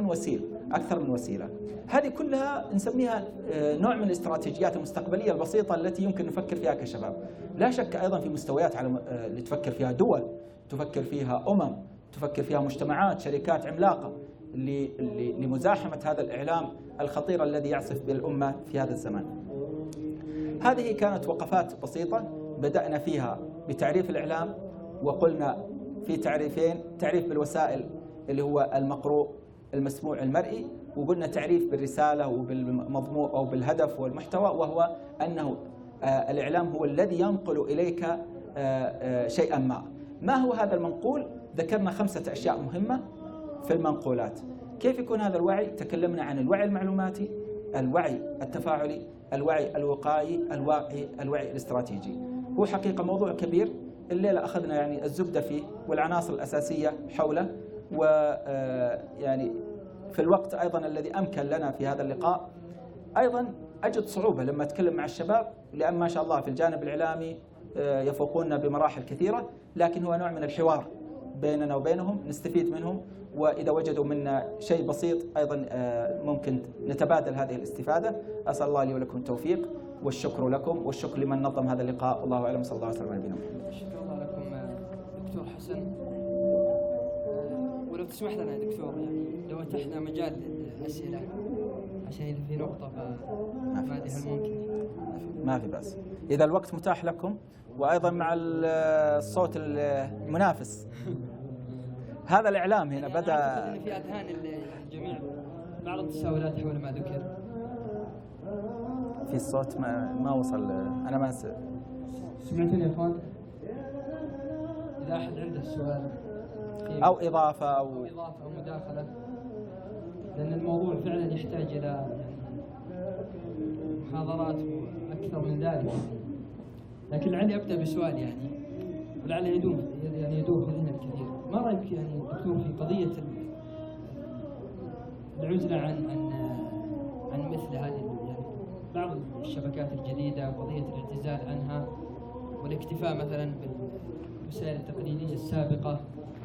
من وسيلة. هذه كلها نسميها نوع من الاستراتيجيات المستقبلية البسيطة التي يمكن نفكر فيها كشباب. لا شك أيضا في مستويات اللي تفكر فيها دول، تفكر فيها تفكر فيها مجتمعات، شركات عملاقة لمزاحمة هذا الإعلام الخطير الذي يعصف بالأمة في هذا الزمان. هذه كانت وقفات بسيطة بدأنا فيها بتعريف الإعلام، وقلنا في تعريفين: تعريف بالوسائل اللي هو المقروء المسموع المرئي، وقلنا تعريف بالرسالة وبالمضمون أو بالهدف والمحتوى، وهو أنه الإعلام هو الذي ينقل إليك شيئا ما هو هذا المنقول؟ ذكرنا 5 أشياء مهمة في المنقولات. كيف يكون هذا الوعي؟ تكلمنا عن الوعي المعلوماتي، الوعي التفاعلي، الوعي الوقائي، الوعي الاستراتيجي. هو حقيقة موضوع كبير، الليلة أخذنا يعني الزبدة فيه والعناصر الأساسية حوله، ويعني في الوقت أيضا الذي أمكن لنا في هذا اللقاء أيضا أجد صعوبة لما أتكلم مع الشباب، لأن ما شاء الله في الجانب الإعلامي يفوقوننا بمراحل كثيرة، لكن هو نوع من الحوار بيننا وبينهم، نستفيد منهم، وإذا وجدوا منا شيء بسيط أيضا ممكن نتبادل هذه الاستفادة. أسأل الله لي ولكم التوفيق، والشكر لكم، والشكر لمن نظم هذا اللقاء. والله أعلم، صلى الله عليه وسلم على نبينا محمد. شكرا لكم دكتور حسن. ولو تسمح لنا يا دكتور، يعني لو أتحنا مجال للأسئلة عشان في نقطة ما ممكن. ما في بأس إذا الوقت متاح لكم، وأيضا مع الصوت المنافس. هذا الإعلام هنا بدأ أعتقد أن في أذهان الجميع بعض التساؤلات حول ما ذكر. في الصوت ما وصل، أنا ما سمعتني يا إخوان؟ إذا أحد عنده سؤال أو إضافة أو مداخلة، لأن الموضوع فعلا يحتاج إلى يعني محاضرات وأكثر من ذلك، لكن لعلي أبدأ بسؤال يعني ولعله يدور هنا الكثير. ما رأيك يعني دكتور في قضية العزلة عن مثل هذه يعني بعض الشبكات الجديدة، وقضية الاعتزال عنها والاكتفاء مثلا بالوسائل التقليدية السابقة،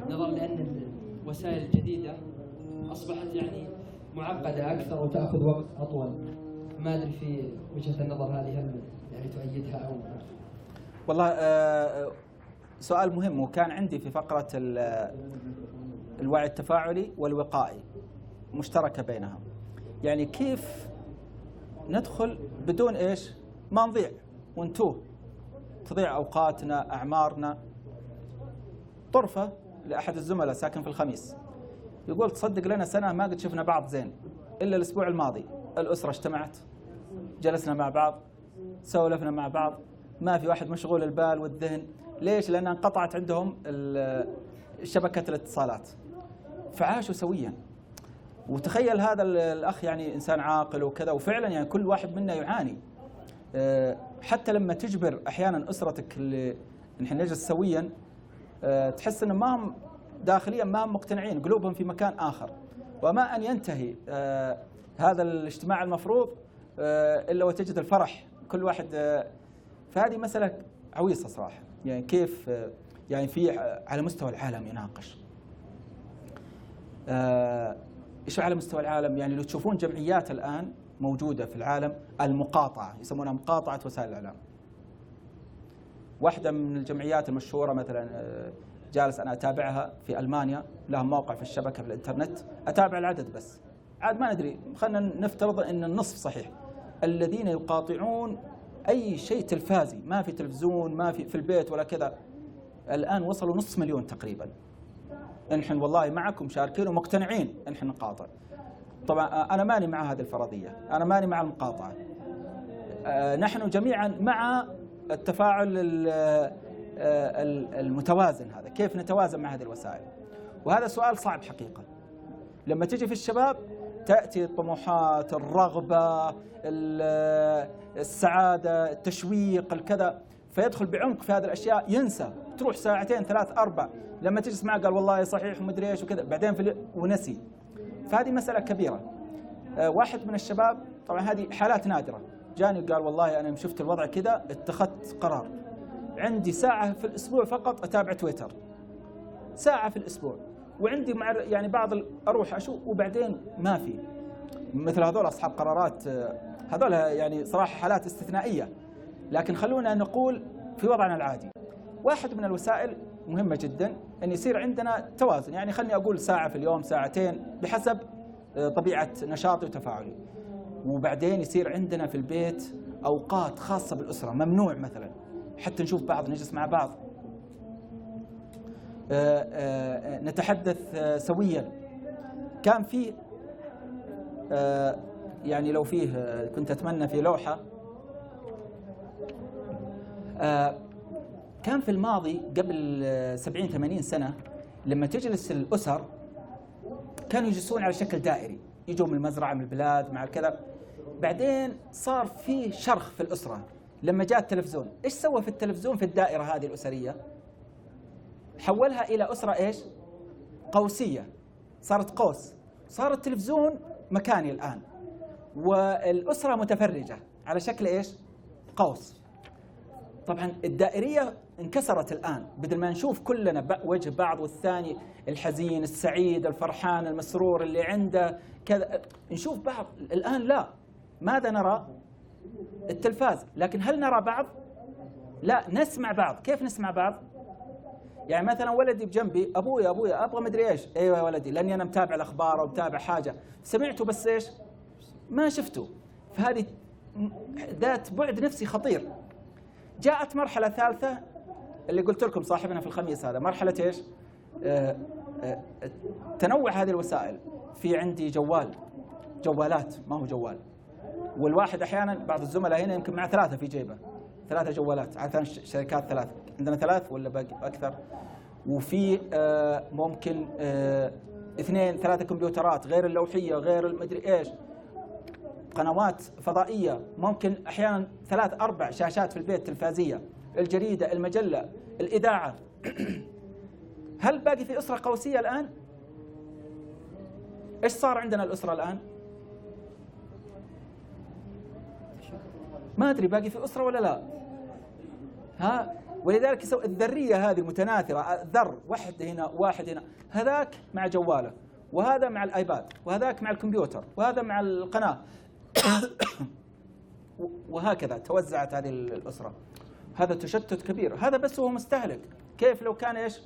نظرا لأن الوسائل الجديدة أصبحت يعني معقدة أكثر وتأخذ وقت أطول؟ ما أدري في وجهة النظر هذه هل يعني تؤيدها أو؟ والله سؤال مهم، وكان عندي في فقرة الوعي التفاعلي والوقائي مشتركة بينها. يعني كيف ندخل بدون ما نضيع ونتوه، تضيع أوقاتنا، أعمارنا. طرفة لأحد الزملاء ساكن في الخميس يقول: تصدق لنا سنة ما قد شفنا بعض زين إلا الأسبوع الماضي، الأسرة اجتمعت، جلسنا مع بعض، سولفنا مع بعض، ما في واحد مشغول البال والذهن. ليش؟ لأن انقطعت عندهم شبكة الاتصالات، فعاشوا سويا. وتخيل هذا الأخ يعني إنسان عاقل وكذا، وفعلا يعني كل واحد منا يعاني. حتى لما تجبر أحيانا أسرتك نحن نجلس سويا، تحس أن ما هم داخليا ما هم مقتنعين، قلوبهم في مكان آخر، وما أن ينتهي هذا الاجتماع المفروض إلا وتجد الفرح كل واحد. فهذه مسألة عويصة صراحة. يعني كيف يعني في على مستوى العالم يناقش إيش على مستوى العالم. يعني لو تشوفون جمعيات الآن موجودة في العالم، المقاطعة، يسمونها مقاطعة وسائل الإعلام. واحدة من الجمعيات المشهورة مثلا جالس أنا أتابعها في ألمانيا، لها موقع في الشبكة في الإنترنت، أتابع العدد بس عاد ما ندري، خلنا نفترض أن النصف صحيح الذين يقاطعون أي شيء تلفازي، ما في تلفزيون، ما في البيت ولا كذا. الآن وصلوا 500,000 تقريبا. نحن والله معكم شاركين ومقتنعين نحن نقاطع. طبعا أنا ماني مع هذه الفرضية، أنا ماني مع المقاطعة. نحن جميعا مع التفاعل المتوازن. هذا كيف نتوازن مع هذه الوسائل؟ وهذا سؤال صعب حقيقة. لما تجي في الشباب تأتي الطموحات، الرغبة، السعادة، التشويق، الكذا، فيدخل بعمق في هذه الأشياء، ينسى، تروح ساعتين 3 4 لما تجلس معه قال والله صحيح ومدري ايش وكذا، بعدين ونسي. فهذه مسألة كبيرة. واحد من الشباب، طبعا هذه حالات نادرة، جاني قال والله أنا شفت الوضع كذا اتخذت قرار، عندي ساعة في الأسبوع فقط أتابع تويتر، ساعة في الأسبوع، وعندي مع يعني بعض أروح أشوف وبعدين ما في. مثل هذول أصحاب قرارات، هذول يعني صراحة حالات استثنائية، لكن خلونا نقول في وضعنا العادي. واحد من الوسائل مهمة جدا أن يصير عندنا توازن، يعني خلني أقول ساعة في اليوم، ساعتين، بحسب طبيعة نشاطي وتفاعلي. وبعدين يصير عندنا في البيت أوقات خاصة بالأسرة، ممنوع مثلا حتى نشوف بعض، نجلس مع بعض، نتحدث سويا. كان فيه يعني لو فيه كنت أتمنى في لوحة، كان في الماضي قبل 70-80 سنة لما تجلس الأسر كانوا يجلسون على شكل دائري، يجوا من المزرعة، من البلاد، مع الكذا. بعدين صار في شرخ في الأسرة لما جاء التلفزيون. إيش سوى في التلفزيون في الدائرة هذه الأسرية؟ حولها إلى أسرة إيش؟ قوسية، صارت قوس، صار التلفزيون مكاني الآن، والأسرة متفرجة على شكل إيش؟ قوس. طبعا الدائرية انكسرت الآن، بدل ما نشوف كلنا وجه بعض، والثاني الحزين السعيد الفرحان المسرور اللي عنده كذا، نشوف بعض. الآن لا، ماذا نرى؟ التلفاز. لكن هل نرى بعض؟ لا، نسمع بعض. كيف نسمع بعض؟ يعني مثلا ولدي بجنبي، أبويا أبغى مدري إيش، أيوة يا ولدي، لأني أنا متابع الأخبار أو متابع حاجة، سمعته بس إيش؟ ما شفته. فهذه ذات بعد نفسي خطير. جاءت مرحلة ثالثة اللي قلت لكم صاحبنا في الخميس، هذا مرحلة إيش؟ تنوع هذه الوسائل. في عندي جوالات، ما هو جوال، والواحد أحيانا بعض الزملاء هنا يمكن مع 3 في جيبه، 3 جوالات، عادة شركات 3، عندنا 3 ولا باقي أكثر. وفي ممكن 2-3 كمبيوترات، غير اللوحية، غير المدري إيش، قنوات فضائية، ممكن أحيانا 3-4 شاشات في البيت تلفازية، الجريدة، المجلة، الإذاعة. هل باقي في أسرة قوسية الآن؟ إيش صار عندنا الأسرة الآن؟ ما أدري باقي في أسرة ولا لا. ولذلك يسوي الذرية هذه المتناثرة، ذر، واحد هنا واحد هنا، هذاك مع جواله، وهذا مع الآيباد، وهذاك مع الكمبيوتر، وهذا مع القناة. وهكذا توزعت هذه الأسرة. هذا تشتت كبير. هذا بس هو مستهلك. كيف لو كان إيش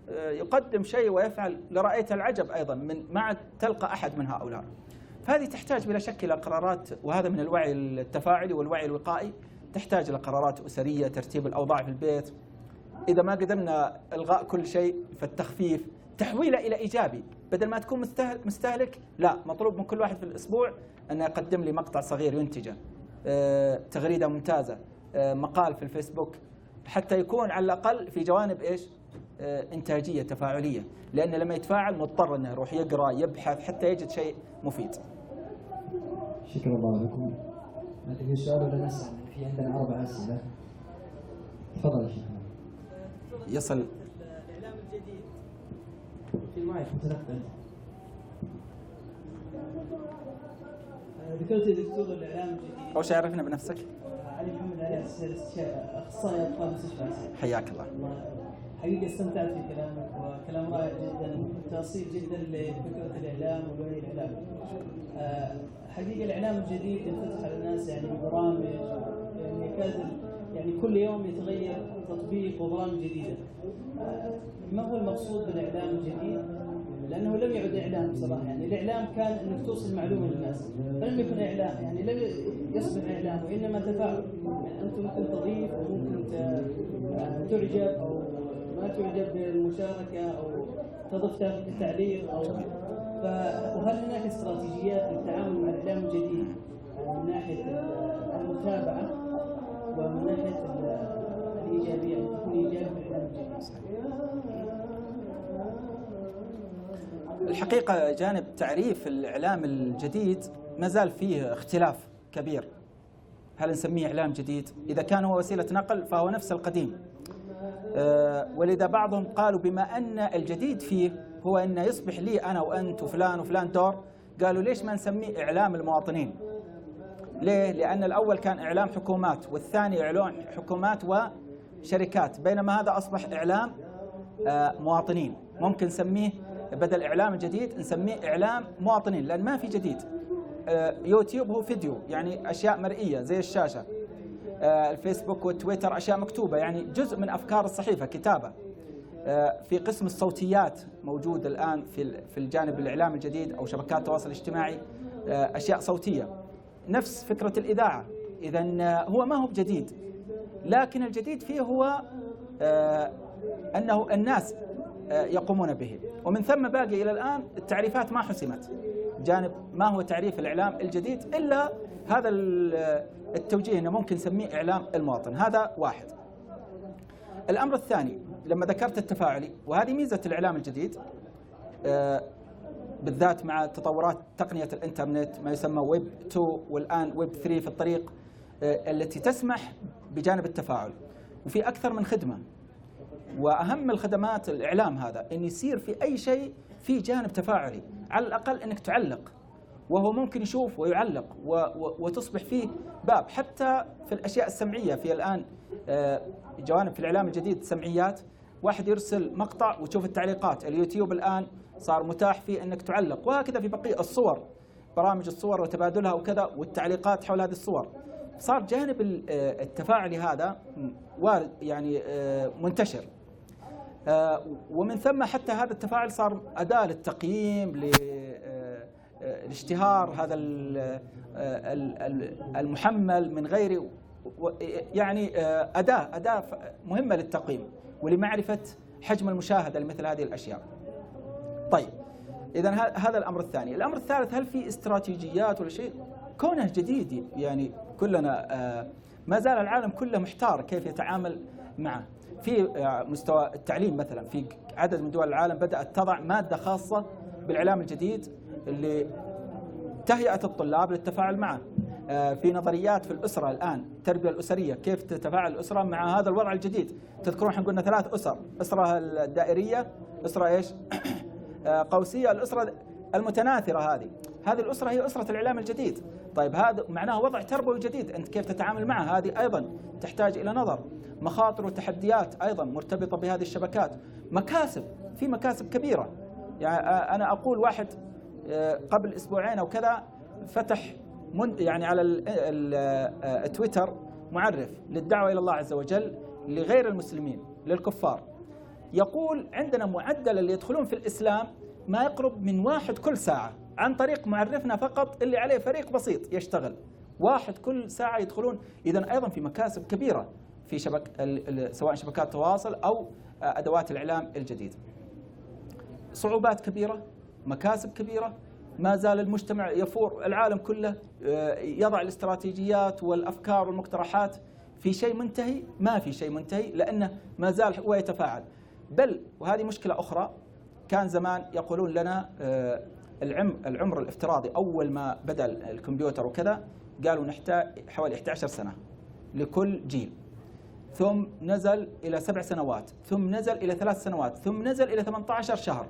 يقدم شيء ويفعل لرأيت العجب أيضا من ما تلقى أحد من هؤلاء. فهذه تحتاج بلا شك إلى قرارات، وهذا من الوعي التفاعلي والوعي الوقائي. تحتاج إلى قرارات أسرية، ترتيب الأوضاع في البيت. إذا ما قدرنا إلغاء كل شيء، فالتخفيف، تحويله إلى إيجابي، بدل ما تكون مستهلك. لا، مطلوب من كل واحد في الأسبوع أن يقدم لي مقطع صغير ينتجه، تغريدة ممتازة، مقال في الفيسبوك، حتى يكون على الأقل في جوانب إيش؟ إنتاجية تفاعلية. لأن لما يتفاعل مضطر أنه يروح يقرأ، يبحث، حتى يجد شيء مفيد. شكرا الله لكم. هذه السؤال ولا نسأل؟ في عندنا 4 أسئلة. تفضل يا شيخ. يصل الإعلام الجديد في المايك متنقل. ذكرت يا دكتور الإعلام الجديد. أول شيء عرفنا بنفسك. علي محمد علي، أخصائي أطفال مستشفى عسير. حياك الله. حقيقة استمتعت في كلامك، وكلام رائع جدا، تأصيل جدا لفكرة الإعلام والوعي الإعلامي. حقيقة الإعلام الجديد ينفتح على الناس يعني برامج، يعني يكاد يعني كل يوم يتغير تطبيق وبرامج جديدة. ما هو المقصود بالإعلام الجديد؟ لأنه لم يعد إعلام بصراحة. يعني الإعلام كان أنك توصل معلومة للناس، فلم يكن إعلام، يعني لم يصبح إعلام، وإنما تفاعل. يعني أنت ممكن تضيف، أو ممكن تعجب أو ما تعجب بالمشاركة، أو تضيف تعليق، أو وهل هناك استراتيجيات للتعامل مع الإعلام الجديد من ناحية المتابعة ومن ناحية الإيجابية، أن تكون إيجابية في الإعلام الجديد؟ الحقيقة جانب تعريف الإعلام الجديد ما زال فيه اختلاف كبير. هل نسميه إعلام جديد؟ إذا كان هو وسيلة نقل فهو نفس القديم. ولذا بعضهم قالوا بما أن الجديد فيه هو أن يصبح لي أنا وأنت وفلان وفلان دور، قالوا ليش ما نسميه إعلام المواطنين؟ ليه؟ لأن الأول كان إعلام حكومات، والثاني إعلام حكومات وشركات، بينما هذا أصبح إعلام مواطنين. ممكن نسميه بدل إعلام الجديد نسميه إعلام مواطنين، لأن ما في جديد. يوتيوب هو فيديو، يعني أشياء مرئية زي الشاشة. الفيسبوك والتويتر أشياء مكتوبة، يعني جزء من أفكار الصحيفة كتابة. في قسم الصوتيات موجود الآن في الجانب الإعلام الجديد أو شبكات التواصل الاجتماعي أشياء صوتية، نفس فكرة الإذاعة. إذن هو ما هو بجديد، لكن الجديد فيه هو أنه الناس يقومون به. ومن ثم باقي إلى الآن التعريفات ما حسمت جانب ما هو تعريف الإعلام الجديد، إلا هذا التوجيه أنه ممكن نسميه إعلام المواطن. هذا واحد. الأمر الثاني لما ذكرت التفاعلي، وهذه ميزة الإعلام الجديد بالذات مع تطورات تقنية الإنترنت، ما يسمى ويب 2 والآن ويب 3 في الطريق، التي تسمح بجانب التفاعل. وفي أكثر من خدمة، وأهم الخدمات الإعلام هذا أن يصير في أي شيء في جانب تفاعلي، على الأقل أنك تعلق، وهو ممكن يشوف ويعلق وتصبح فيه باب. حتى في الأشياء السمعية، في الآن جوانب في الإعلام الجديد سمعيات، واحد يرسل مقطع وتشوف التعليقات. اليوتيوب الآن صار متاح فيه أنك تعلق، وهكذا في بقية الصور، برامج الصور وتبادلها وكذا، والتعليقات حول هذه الصور. صار جانب التفاعلي هذا يعني منتشر، ومن ثم حتى هذا التفاعل صار أداة للتقييم، للاشتهار هذا المحمل من غيره، يعني أداة مهمة للتقييم ولمعرفة حجم المشاهدة لمثل هذه الأشياء. طيب، إذا هذا الأمر الثاني. الأمر الثالث، هل في استراتيجيات ولا شيء؟ كونه جديد يعني كلنا ما زال العالم كله محتار كيف يتعامل معه. في مستوى التعليم مثلا، في عدد من دول العالم بدأت تضع مادة خاصة بالإعلام الجديد اللي تهيئة الطلاب للتفاعل معه. في نظريات في الأسرة الآن، التربية الأسرية، كيف تتفاعل الأسرة مع هذا الوضع الجديد. تذكرون احنا قلنا 3 أسر، أسرة الدائرية، أسرة إيش قوسية، الأسرة المتناثرة. هذه الأسرة هي أسرة الإعلام الجديد. طيب، هذا معناه وضع تربوي جديد، أنت كيف تتعامل معه. هذه أيضا تحتاج إلى نظر. مخاطر وتحديات أيضا مرتبطة بهذه الشبكات. مكاسب، في مكاسب كبيرة. يعني أنا أقول واحد قبل أسبوعين أو كذا فتح يعني على التويتر معرف للدعوة إلى الله عز وجل لغير المسلمين، للكفار. يقول عندنا معدل اللي يدخلون في الإسلام ما يقرب من 1 كل ساعة، عن طريق معرفنا فقط اللي عليه فريق بسيط يشتغل، 1 كل ساعة يدخلون. إذن أيضا في مكاسب كبيرة في سواء شبكات تواصل أو أدوات الإعلام الجديد. صعوبات كبيرة، مكاسب كبيرة. ما زال المجتمع يفور، العالم كله يضع الاستراتيجيات والأفكار والمقترحات. في شيء منتهي؟ ما في شيء منتهي، لأنه ما زال هو يتفاعل. بل وهذه مشكلة أخرى، كان زمان يقولون لنا العمر الافتراضي أول ما بدأ الكمبيوتر وكذا، قالوا نحتاج حوالي 11 سنة لكل جيل، ثم نزل إلى 7 سنوات، ثم نزل إلى 3 سنوات، ثم نزل إلى 18 شهر.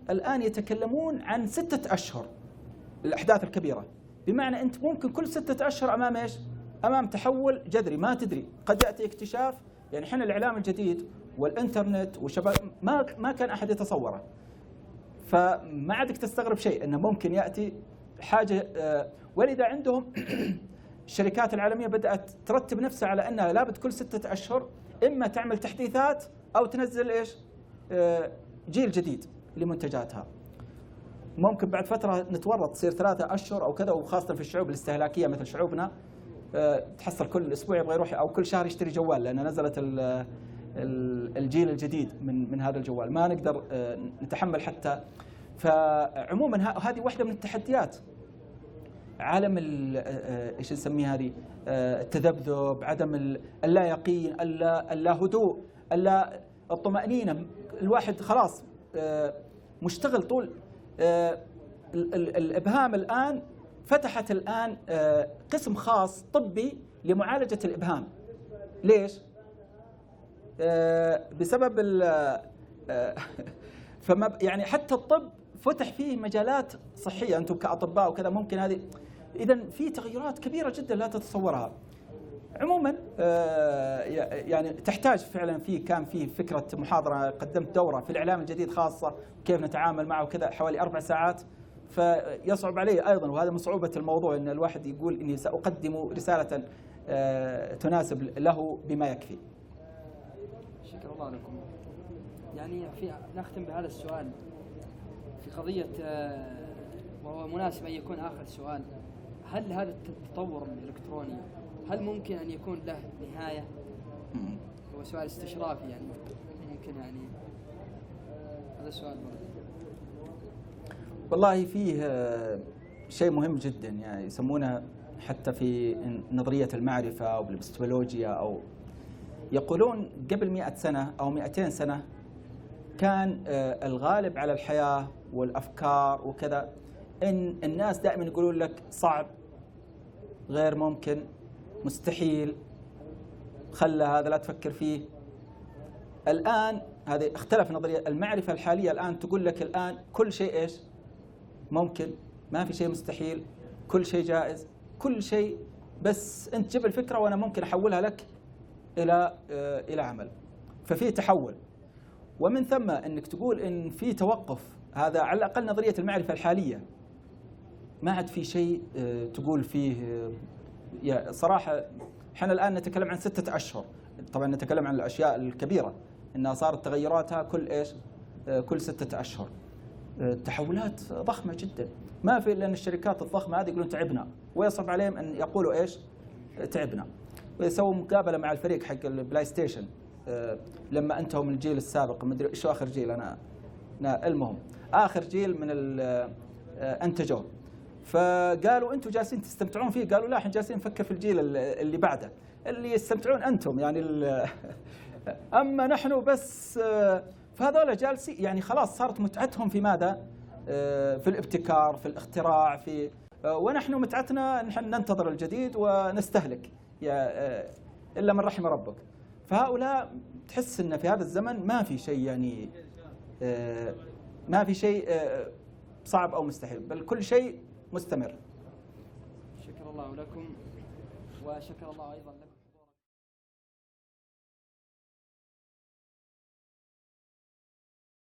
الآن يتكلمون عن 6 أشهر الأحداث الكبيرة. بمعنى أنت ممكن كل 6 أشهر أمام إيش؟ أمام تحول جذري ما تدري، قد يأتي اكتشاف. يعني حين الإعلام الجديد والإنترنت والشبكة ما كان أحد يتصوره، فما عادك تستغرب شيء أنه ممكن يأتي حاجة. ولذا عندهم الشركات العالمية بدأت ترتب نفسها على أنها لابد كل 6 أشهر إما تعمل تحديثات أو تنزل إيش؟ جيل جديد لمنتجاتها. ممكن بعد فترة نتورط تصير 3 أشهر أو كذا، وخاصة في الشعوب الاستهلاكية مثل شعوبنا تحصل كل أسبوع يبغى يروح أو كل شهر يشتري جوال، لأن نزلت الجيل الجديد من هذا الجوال، ما نقدر نتحمل حتى. فعموما هذه واحدة من التحديات. عالم ايش نسميه هذه، التذبذب، عدم اللا يقين، اللا هدوء، الطمأنينة. الواحد خلاص مشتغل طول الإبهام. الآن فتحت الآن قسم خاص طبي لمعالجة الإبهام. ليش؟ بسبب فما يعني حتى الطب فتح فيه مجالات صحية، أنتم كأطباء وكذا ممكن هذه. إذا في تغيرات كبيرة جدا لا تتصورها. عموما يعني تحتاج فعلا كان في فكرة محاضرة، قدمت دورة في الإعلام الجديد خاصة كيف نتعامل معه وكذا حوالي 4 ساعات. فيصعب علي أيضا، وهذا من صعوبة الموضوع، أن الواحد يقول إني سأقدم رسالة تناسب له بما يكفي. شكرا الله لكم. يعني نختم بهذا السؤال في قضية، وهو مناسب أن يكون آخر سؤال: هل هذا التطور الإلكتروني هل ممكن أن يكون له نهاية؟ هو سؤال استشرافي يعني، ممكن يعني هذا السؤال برضه. والله فيه شيء مهم جدا، يعني يسمونه حتى في نظرية المعرفة أو بالإبستمولوجيا، أو يقولون قبل 100 سنة أو 200 سنة كان الغالب على الحياة والأفكار وكذا إن الناس دائما يقولون لك صعب، غير ممكن، مستحيل، خلى هذا لا تفكر فيه. الآن هذه اختلف نظرية المعرفة الحالية. الآن تقول لك الآن كل شيء إيش ممكن، ما في شيء مستحيل، كل شيء جائز، كل شيء بس أنت جيب الفكرة وأنا ممكن أحولها لك إلى عمل. ففي تحول، ومن ثم أنك تقول إن في توقف. هذا على الأقل نظرية المعرفة الحالية. ما عاد في شيء تقول فيه يا صراحة. احنا الآن نتكلم عن 6 أشهر، طبعا نتكلم عن الأشياء الكبيرة إنها صارت تغيراتها كل إيش، كل 6 أشهر. تحولات ضخمة جدا، ما في إلا أن الشركات الضخمة هذه يقولون تعبنا، ويصعب عليهم أن يقولوا إيش تعبنا. ويسووا مقابلة مع الفريق حق البلاي ستيشن لما انتهوا من الجيل السابق، ما ادري ايش اخر جيل، انا المهم اخر جيل من انتجوه. فقالوا انتم جالسين تستمتعون فيه؟ قالوا لا، احنا جالسين نفكر في الجيل اللي بعده، اللي يستمتعون انتم يعني اما نحن بس. فهذول جالسين يعني خلاص صارت متعتهم في ماذا؟ في الابتكار، في الاختراع، في ونحن متعتنا نحن ننتظر الجديد ونستهلك الا من رحم ربك. فهؤلاء تحس ان في هذا الزمن ما في شيء يعني ما في شيء صعب او مستحيل، بل كل شيء مستمر. شكر الله لكم، وشكر الله ايضا لكم.